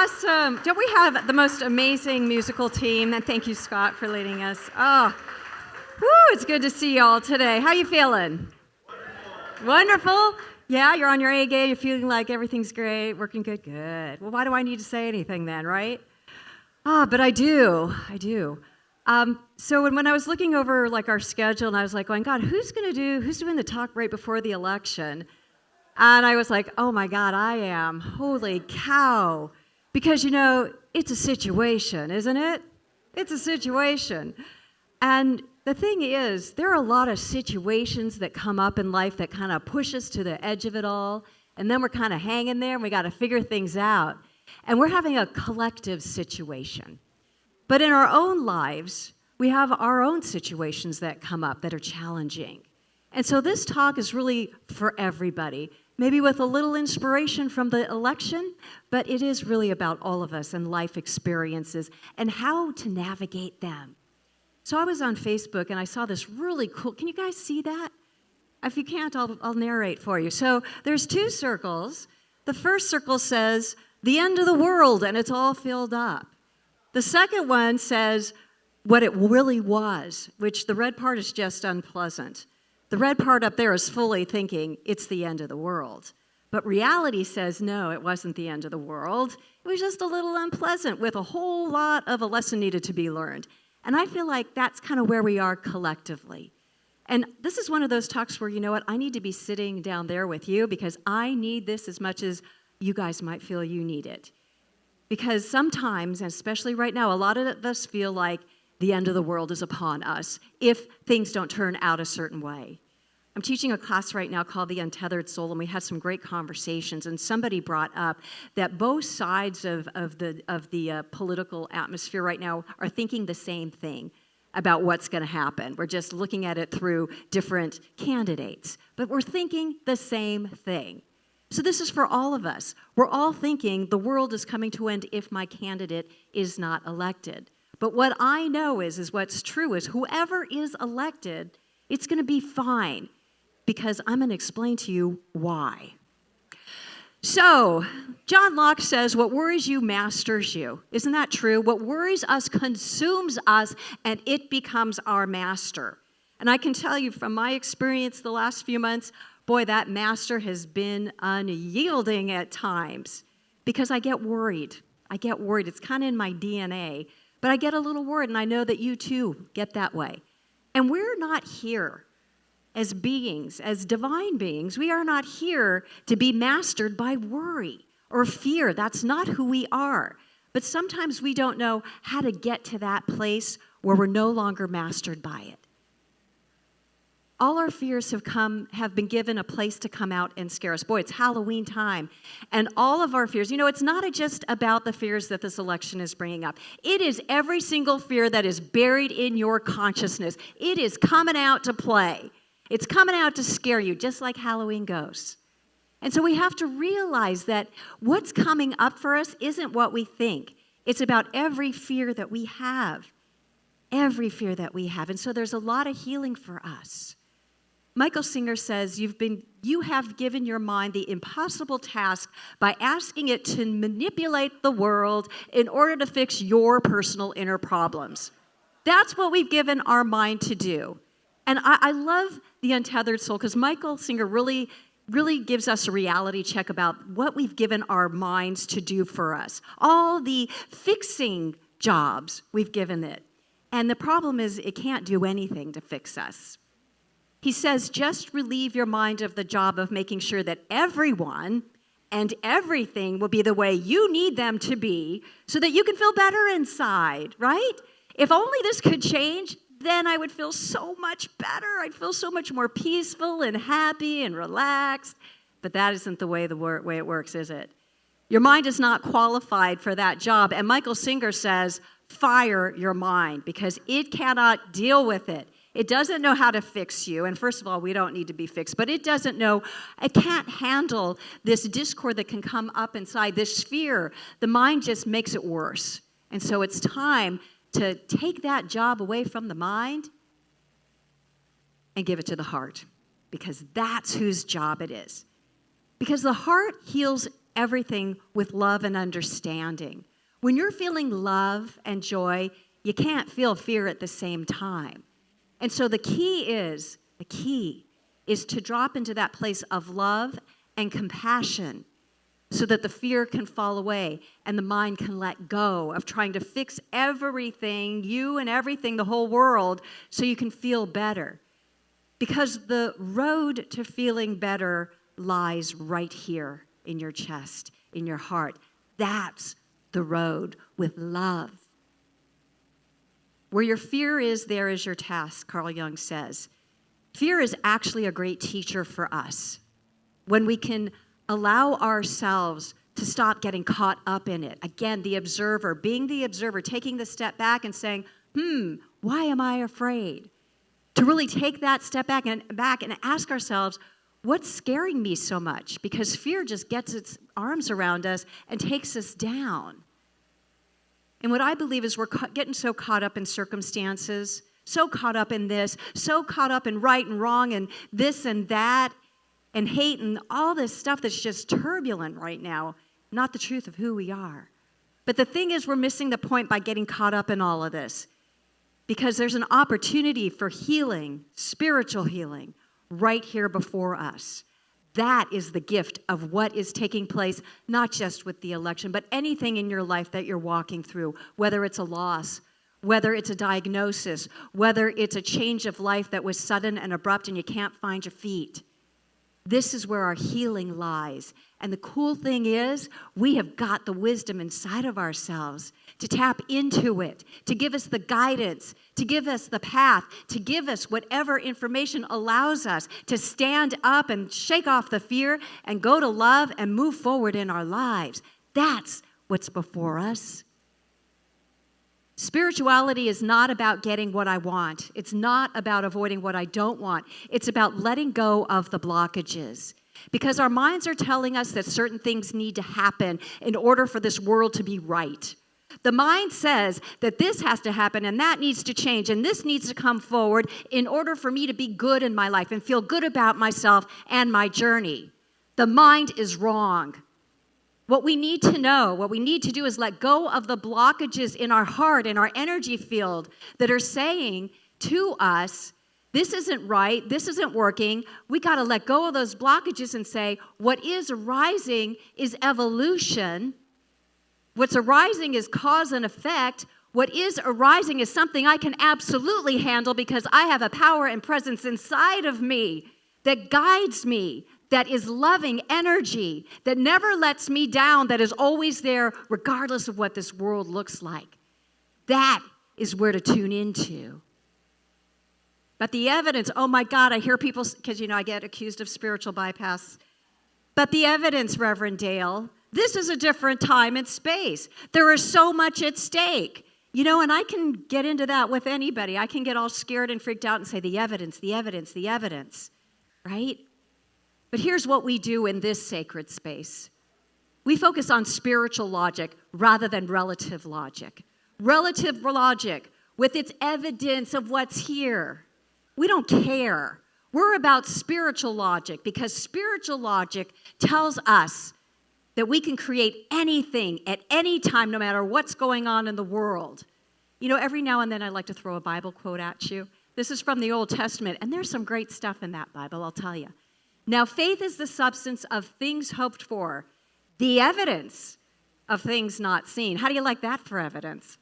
Awesome. Don't we have the most amazing musical team? And thank you, Scott, for leading us. Oh, woo, it's good to see you all today. How you feeling? Wonderful. Yeah, you're on your A game. You're feeling like everything's great, working good. Good. Well, why do I need to say anything then, right? But I do. So when I was looking over like our schedule, and I was like going, God, who's doing the talk right before the election? And I was like, oh my God, I am. Holy cow. Because, it's a situation, isn't it? It's a situation. And the thing is, there are a lot of situations that come up in life that kind of push us to the edge of it all. And then we're kind of hanging there and we got to figure things out. And we're having a collective situation. But in our own lives, we have our own situations that come up that are challenging. And so this talk is really for everybody. Maybe with a little inspiration from the election, but it is really about all of us and life experiences and how to navigate them. So I was on Facebook and I saw this really cool, can you guys see that? If you can't, I'll narrate for you. So there's two circles. The first circle says, the end of the world, and it's all filled up. The second one says, what it really was, which the red part is just unpleasant. The red part up there is fully thinking it's the end of the world. But reality says, no, it wasn't the end of the world. It was just a little unpleasant with a whole lot of a lesson needed to be learned. And I feel like that's kind of where we are collectively. And this is one of those talks where, you know what, I need to be sitting down there with you because I need this as much as you guys might feel you need it. Because sometimes, and especially right now, a lot of us feel like the end of the world is upon us if things don't turn out a certain way. I'm teaching a class right now called The Untethered Soul, and we had some great conversations, and somebody brought up that both sides of the political atmosphere right now are thinking the same thing about what's going to happen. We're just looking at it through different candidates, but we're thinking the same thing. So this is for all of us. We're all thinking the world is coming to an end if my candidate is not elected. But what I know is what's true is whoever is elected, it's going to be fine. Because I'm going to explain to you why. So, John Locke says, what worries you masters you. Isn't that true? What worries us consumes us, and it becomes our master. And I can tell you from my experience the last few months, boy, that master has been unyielding at times. Because I get worried. It's kind of in my DNA. But I get a little worried, and I know that you too get that way. And we're not here as beings, as divine beings. We are not here to be mastered by worry or fear. That's not who we are. But sometimes we don't know how to get to that place where we're no longer mastered by it. All our fears have been given a place to come out and scare us. Boy, it's Halloween time. And all of our fears, it's not just about the fears that this election is bringing up. It is every single fear that is buried in your consciousness. It is coming out to play. It's coming out to scare you, just like Halloween goes. And so we have to realize that what's coming up for us isn't what we think. It's about every fear that we have. Every fear that we have. And so there's a lot of healing for us. Michael Singer says, you have given your mind the impossible task by asking it to manipulate the world in order to fix your personal inner problems. That's what we've given our mind to do. And I love The Untethered Soul because Michael Singer really gives us a reality check about what we've given our minds to do for us. All the fixing jobs we've given it. And the problem is it can't do anything to fix us. He says, just relieve your mind of the job of making sure that everyone and everything will be the way you need them to be so that you can feel better inside, right? If only this could change, then I would feel so much better. I'd feel so much more peaceful and happy and relaxed. But that isn't the way it works, is it? Your mind is not qualified for that job. And Michael Singer says, fire your mind because it cannot deal with it. It doesn't know how to fix you. And first of all, we don't need to be fixed. But it can't handle this discord that can come up inside, this fear. The mind just makes it worse. And so it's time to take that job away from the mind and give it to the heart, because that's whose job it is. Because the heart heals everything with love and understanding. When you're feeling love and joy, you can't feel fear at the same time. And so the key is to drop into that place of love and compassion so that the fear can fall away and the mind can let go of trying to fix everything, you and everything, the whole world, so you can feel better. Because the road to feeling better lies right here in your chest, in your heart. That's the road with love. Where your fear is, there is your task, Carl Jung says. Fear is actually a great teacher for us. When we can allow ourselves to stop getting caught up in it. Again, the observer, being the observer, taking the step back and saying, why am I afraid? To really take that step back and ask ourselves, what's scaring me so much? Because fear just gets its arms around us and takes us down. And what I believe is we're getting so caught up in circumstances, so caught up in this, so caught up in right and wrong and this and that and hate and all this stuff that's just turbulent right now, not the truth of who we are. But the thing is, we're missing the point by getting caught up in all of this, because there's an opportunity for healing, spiritual healing, right here before us. That is the gift of what is taking place, not just with the election, but anything in your life that you're walking through, whether it's a loss, whether it's a diagnosis, whether it's a change of life that was sudden and abrupt and you can't find your feet. This is where our healing lies. And the cool thing is, we have got the wisdom inside of ourselves to tap into it, to give us the guidance, to give us the path, to give us whatever information allows us to stand up and shake off the fear and go to love and move forward in our lives. That's what's before us. Spirituality is not about getting what I want. It's not about avoiding what I don't want. It's about letting go of the blockages. Because our minds are telling us that certain things need to happen in order for this world to be right. The mind says that this has to happen and that needs to change and this needs to come forward in order for me to be good in my life and feel good about myself and my journey. The mind is wrong. What we need to know, what we need to do is let go of the blockages in our heart, in our energy field that are saying to us, this isn't right, this isn't working. We got to let go of those blockages and say, what is arising is evolution. What's arising is cause and effect. What is arising is something I can absolutely handle because I have a power and presence inside of me that guides me, that is loving energy, that never lets me down, that is always there regardless of what this world looks like. That is where to tune into. But the evidence, oh my God, I hear people, because I get accused of spiritual bypass. But the evidence, Reverend Dale, this is a different time and space. There is so much at stake. And I can get into that with anybody. I can get all scared and freaked out and say, the evidence, the evidence, the evidence, right? But here's what we do in this sacred space. We focus on spiritual logic rather than relative logic. Relative logic with its evidence of what's here. We don't care. We're about spiritual logic because spiritual logic tells us that we can create anything at any time, no matter what's going on in the world. Every now and then I like to throw a Bible quote at you. This is from the Old Testament, and there's some great stuff in that Bible, I'll tell you. Now, faith is the substance of things hoped for, the evidence of things not seen. How do you like that for evidence?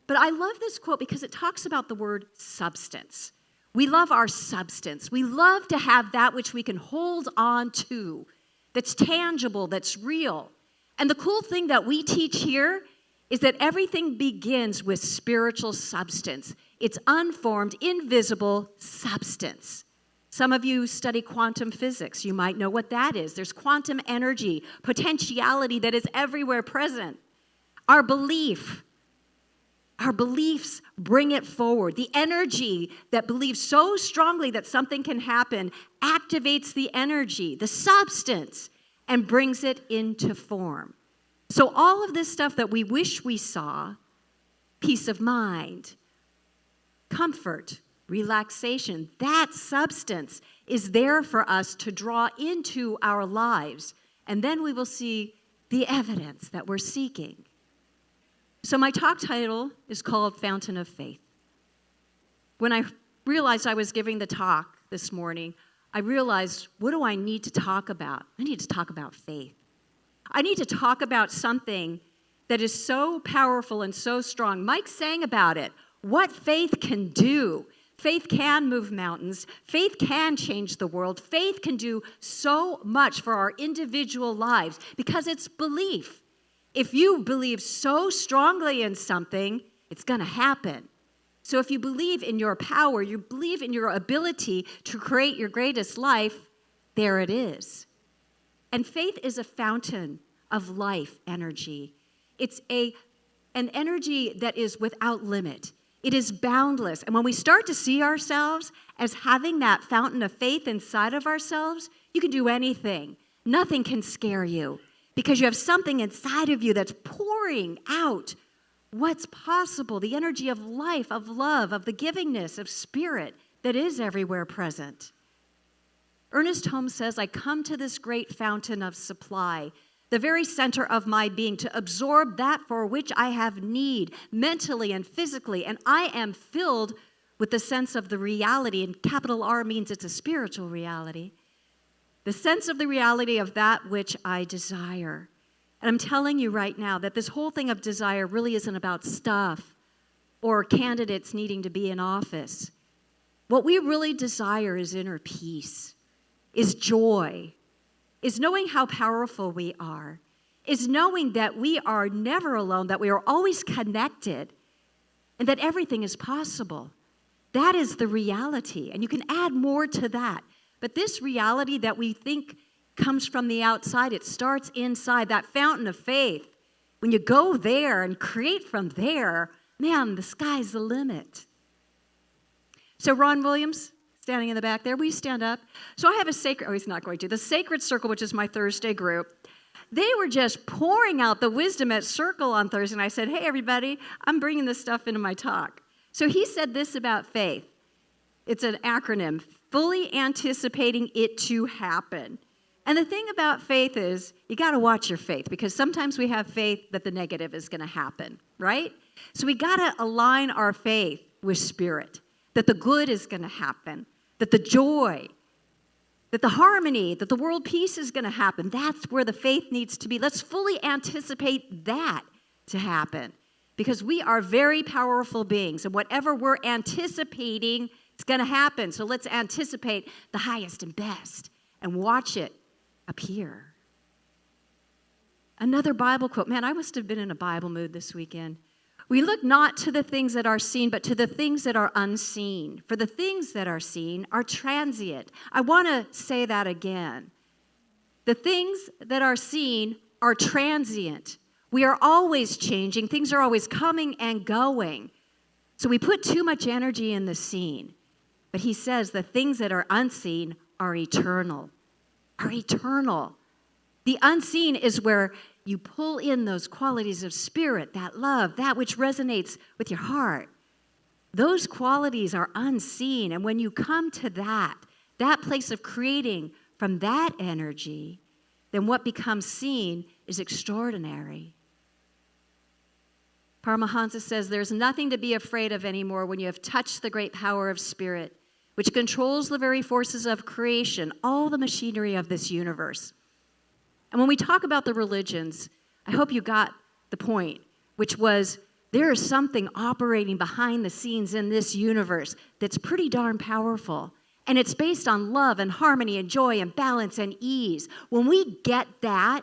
But I love this quote because it talks about the word substance. We love our substance. We love to have that which we can hold on to, that's tangible, that's real. And the cool thing that we teach here is that everything begins with spiritual substance. It's unformed, invisible substance. Some of you study quantum physics. You might know what that is. There's quantum energy, potentiality that is everywhere present. Our beliefs bring it forward. The energy that believes so strongly that something can happen activates the energy, the substance, and brings it into form. So all of this stuff that we wish we saw, peace of mind, comfort, relaxation, that substance is there for us to draw into our lives. And then we will see the evidence that we're seeking. So my talk title is called Fountain of Faith. When I realized I was giving the talk this morning, I realized, what do I need to talk about? I need to talk about faith. I need to talk about something that is so powerful and so strong. Mike sang about it. What faith can do. Faith can move mountains. Faith can change the world. Faith can do so much for our individual lives because it's belief. If you believe so strongly in something, it's going to happen. So if you believe in your power, you believe in your ability to create your greatest life, there it is. And faith is a fountain of life energy. It's an energy that is without limit. It is boundless. And when we start to see ourselves as having that fountain of faith inside of ourselves, you can do anything. Nothing can scare you because you have something inside of you that's pouring out what's possible, the energy of life, of love, of the givingness, of spirit that is everywhere present. Ernest Holmes says, I come to this great fountain of supply, the very center of my being, to absorb that for which I have need, mentally and physically, and I am filled with the sense of the reality, and capital R means it's a spiritual reality, the sense of the reality of that which I desire. And I'm telling you right now that this whole thing of desire really isn't about stuff or candidates needing to be in office. What we really desire is inner peace, is joy, is knowing how powerful we are, is knowing that we are never alone, that we are always connected, and that everything is possible. That is the reality, and you can add more to that. But this reality that we think comes from the outside, it starts inside, that fountain of faith. When you go there and create from there, man, the sky's the limit. So Ron Williams, standing in the back there, will you stand up? So I have a sacred, oh, he's not going to. The Sacred Circle, which is my Thursday group, they were just pouring out the wisdom at Circle on Thursday, and I said, hey, everybody, I'm bringing this stuff into my talk. So he said this about faith. It's an acronym, fully anticipating it to happen. And the thing about faith is you got to watch your faith because sometimes we have faith that the negative is going to happen, right? So we got to align our faith with spirit, that the good is going to happen, that the joy, that the harmony, that the world peace is going to happen. That's where the faith needs to be. Let's fully anticipate that to happen because we are very powerful beings, and whatever we're anticipating, it's going to happen. So let's anticipate the highest and best and watch it appear. Another Bible quote. Man, I must have been in a Bible mood this weekend. We look not to the things that are seen, but to the things that are unseen. For the things that are seen are transient. I want to say that again. The things that are seen are transient. We are always changing. Things are always coming and going. So we put too much energy in the seen. But he says the things that are unseen are eternal. Are eternal. The unseen is where you pull in those qualities of spirit, that love, that which resonates with your heart. Those qualities are unseen. And when you come to that place of creating from that energy, then what becomes seen is extraordinary. Paramahansa says there's nothing to be afraid of anymore when you have touched the great power of spirit, which controls the very forces of creation, all the machinery of this universe. And when we talk about the religions, I hope you got the point, which was there is something operating behind the scenes in this universe that's pretty darn powerful. And it's based on love and harmony and joy and balance and ease. When we get that,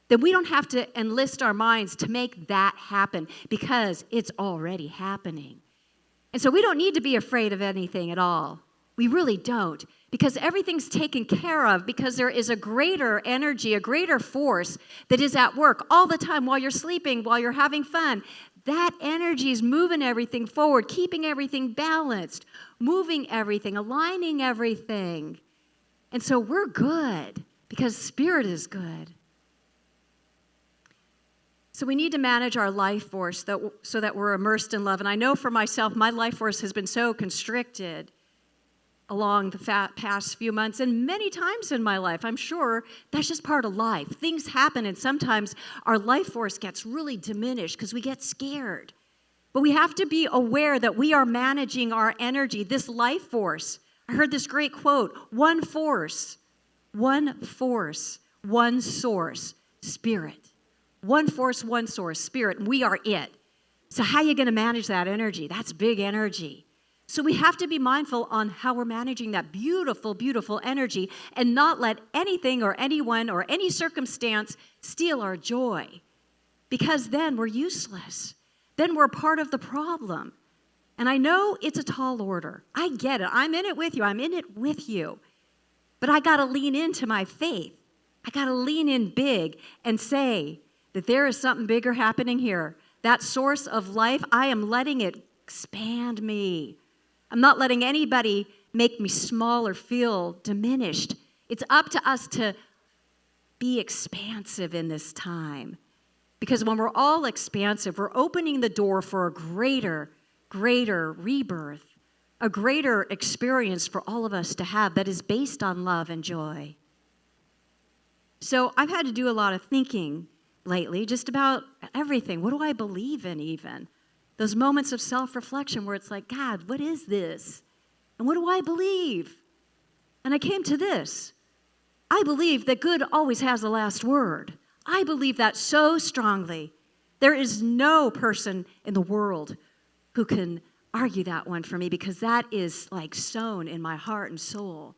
then we don't have to enlist our minds to make that happen because it's already happening. And so we don't need to be afraid of anything at all. We really don't, because everything's taken care of because there is a greater energy, a greater force that is at work all the time while you're sleeping, while you're having fun. That energy is moving everything forward, keeping everything balanced, moving everything, aligning everything. And so we're good because spirit is good. So we need to manage our life force so that we're immersed in love. And I know for myself, my life force has been so constricted along the past few months and many times in my life. I'm sure that's just part of life. Things happen, and sometimes our life force gets really diminished because we get scared. But we have to be aware that we are managing our energy, this life force. I heard this great quote, one force, one source, spirit. One force, one source, spirit, and we are it. So how are you going to manage that energy? That's big energy. So we have to be mindful on how we're managing that beautiful, beautiful energy and not let anything or anyone or any circumstance steal our joy, because then we're useless. Then we're part of the problem. And I know it's a tall order. I get it. I'm in it with you. I'm in it with you. But I got to lean into my faith. I got to lean in big and say that there is something bigger happening here. That source of life, I am letting it expand me. I'm not letting anybody make me small or feel diminished. It's up to us to be expansive in this time. Because when we're all expansive, we're opening the door for a greater rebirth, a greater experience for all of us to have that is based on love and joy. So I've had to do a lot of thinking lately just about everything. What do I believe in even? Those moments of self-reflection where it's like, God, what is this? And what do I believe? And I came to this. I believe that good always has the last word. I believe that so strongly. There is no person in the world who can argue that one for me, because that is like sown in my heart and soul.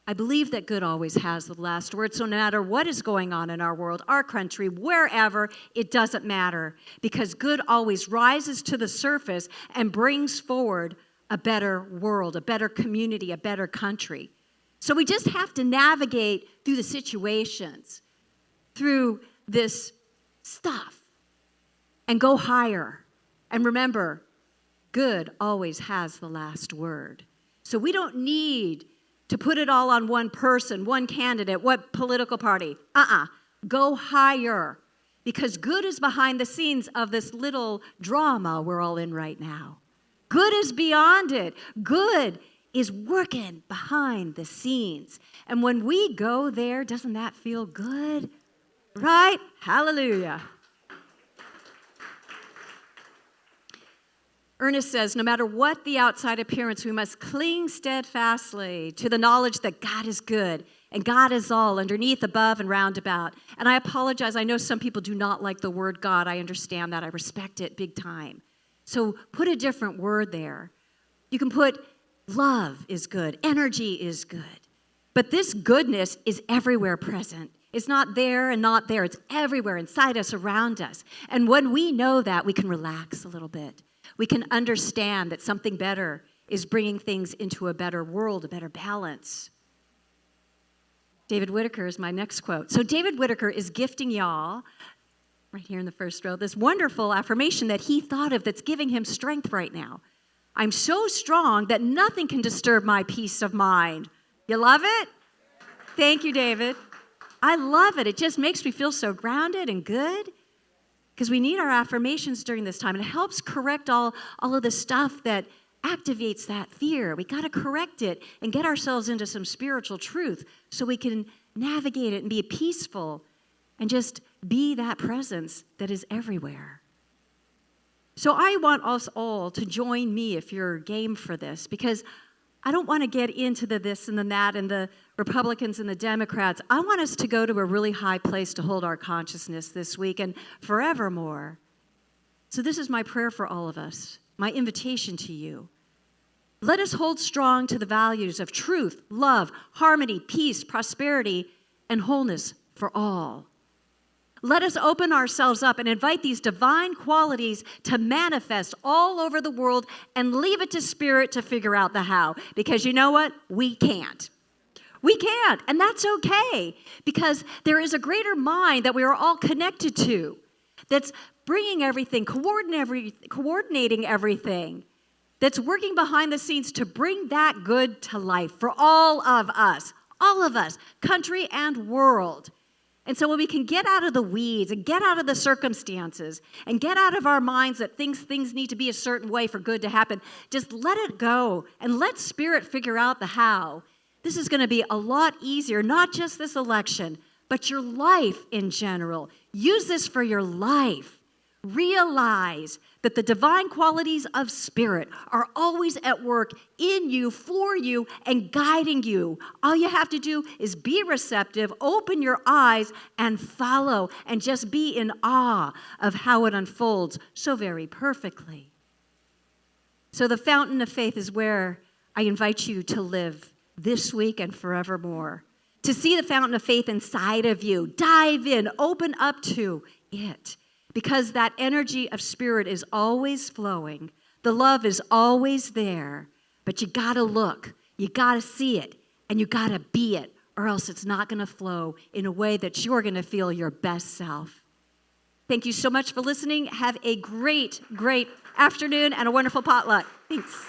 I believe that good always has the last word. So no matter what is going on in our world, our country, wherever, it doesn't matter, because good always rises to the surface and brings forward a better world, a better community, a better country. So we just have to navigate through the situations, through this stuff, and go higher. And remember, good always has the last word. So we don't need to put it all on one person, one candidate, what political party. Go higher, because good is behind the scenes of this little drama we're all in right now. Good is beyond it. Good is working behind the scenes. And when we go there, doesn't that feel good? Right? Hallelujah. Ernest says, no matter what the outside appearance, we must cling steadfastly to the knowledge that God is good and God is all, underneath, above, and round about. And I apologize. I know some people do not like the word God. I understand that. I respect it big time. So put a different word there. You can put love is good. Energy is good. But this goodness is everywhere present. It's not there and not there. It's everywhere, inside us, around us. And when we know that, we can relax a little bit. We can understand that something better is bringing things into a better world, a better balance. David Whitaker is my next quote. So David Whitaker is gifting y'all, right here in the first row, this wonderful affirmation that he thought of that's giving him strength right now. I'm so strong that nothing can disturb my peace of mind. You love it? Thank you, David. I love it. It just makes me feel so grounded and good, because we need our affirmations during this time. And it helps correct all of the stuff that activates that fear. We got to correct it and get ourselves into some spiritual truth so we can navigate it and be peaceful and just be that presence that is everywhere. So I want us all to join me if you're game for this, because I don't want to get into the this and the that and the Republicans and the Democrats. I want us to go to a really high place to hold our consciousness this week and forevermore. So this is my prayer for all of us, my invitation to you. Let us hold strong to the values of truth, love, harmony, peace, prosperity, and wholeness for all. Let us open ourselves up and invite these divine qualities to manifest all over the world, and leave it to Spirit to figure out the how. Because you know what? We can't. We can't, and that's okay, because there is a greater mind that we are all connected to that's bringing everything, coordinating everything, that's working behind the scenes to bring that good to life for all of us, country and world. And so when we can get out of the weeds and get out of the circumstances and get out of our minds that things need to be a certain way for good to happen, just let it go and let Spirit figure out the how. This is going to be a lot easier, not just this election, but your life in general. Use this for your life. Realize that the divine qualities of Spirit are always at work in you, for you, and guiding you. All you have to do is be receptive, open your eyes, and follow, and just be in awe of how it unfolds so very perfectly. So the fountain of faith is where I invite you to live this week and forevermore. To see the fountain of faith inside of you, dive in, open up to it. Because that energy of Spirit is always flowing. The love is always there. But you got to look. You got to see it. And you got to be it. Or else it's not going to flow in a way that you're going to feel your best self. Thank you so much for listening. Have a great, great afternoon and a wonderful potluck. Thanks.